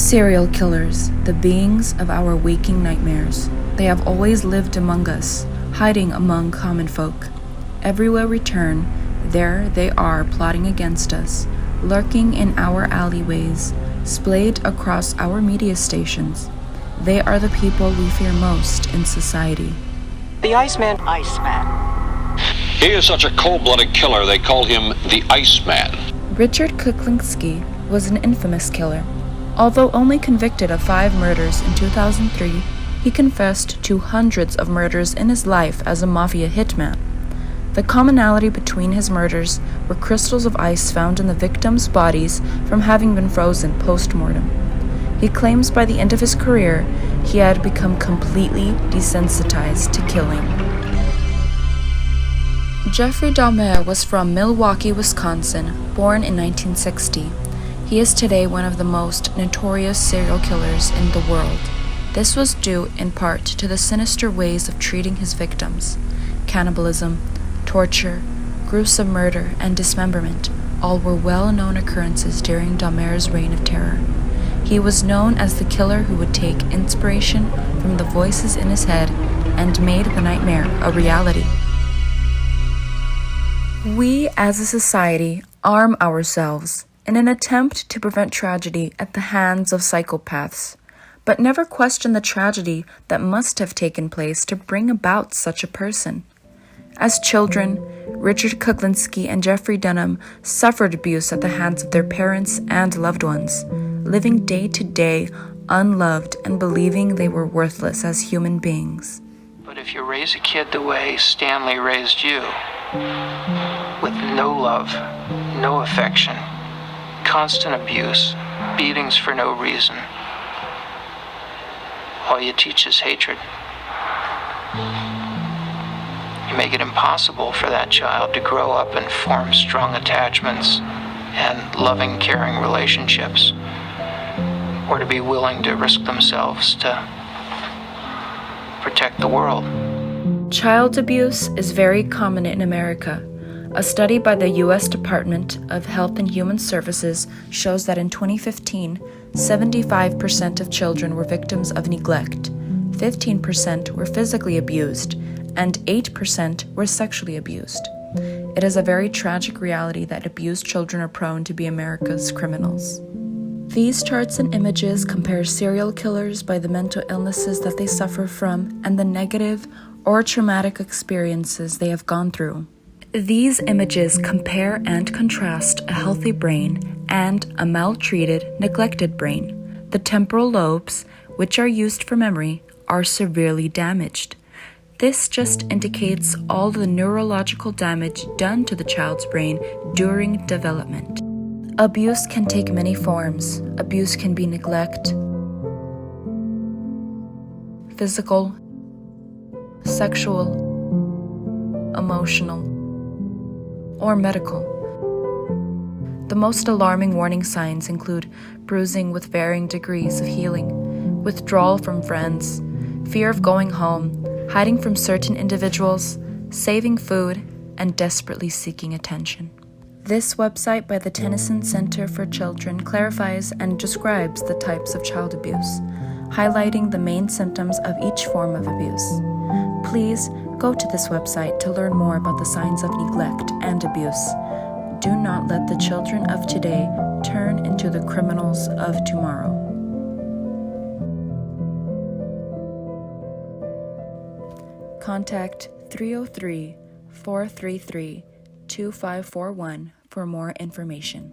Serial killers, the beings of our waking nightmares. They have always lived among us, hiding among common folk. Everywhere we turn, there they are plotting against us, lurking in our alleyways, splayed across our media stations. They are the people we fear most in society. The Iceman. He is such a cold-blooded killer, they call him the Iceman. Richard Kuklinski was an infamous killer. Although only convicted of 5 murders in 2003, he confessed to hundreds of murders in his life as a mafia hitman. The commonality between his murders were crystals of ice found in the victims' bodies from having been frozen post-mortem. He claims by the end of his career, he had become completely desensitized to killing. Jeffrey Dahmer was from Milwaukee, Wisconsin, born in 1960. He is today one of the most notorious serial killers in the world. This was due in part to the sinister ways of treating his victims. Cannibalism, torture, gruesome murder, and dismemberment all were well-known occurrences during Dahmer's reign of terror. He was known as the killer who would take inspiration from the voices in his head and made the nightmare a reality. We as a society arm ourselves in an attempt to prevent tragedy at the hands of psychopaths, but never question the tragedy that must have taken place to bring about such a person. As children, Richard Kuklinski and Jeffrey Dunham suffered abuse at the hands of their parents and loved ones, living day to day unloved and believing they were worthless as human beings. But if you raise a kid the way Stanley raised you, with no love, no affection, constant abuse, beatings for no reason, all you teach is hatred. You make it impossible for that child to grow up and form strong attachments and loving, caring relationships, or to be willing to risk themselves to protect the world. Child abuse is very common in America. A study by the U.S. Department of Health and Human Services shows that in 2015, 75% of children were victims of neglect, 15% were physically abused, and 8% were sexually abused. It is a very tragic reality that abused children are prone to be America's criminals. These charts and images compare serial killers by the mental illnesses that they suffer from and the negative or traumatic experiences they have gone through. These images compare and contrast a healthy brain and a maltreated, neglected brain. The temporal lobes, which are used for memory, are severely damaged. This just indicates all the neurological damage done to the child's brain during development. Abuse can take many forms. Abuse can be neglect, physical, sexual, emotional, or medical. The most alarming warning signs include bruising with varying degrees of healing, withdrawal from friends, fear of going home, hiding from certain individuals, saving food, and desperately seeking attention. This website by the Tennyson Center for Children clarifies and describes the types of child abuse, highlighting the main symptoms of each form of abuse. Please go to this website to learn more about the signs of neglect and abuse. Do not let the children of today turn into the criminals of tomorrow. Contact 303-433-2541 for more information.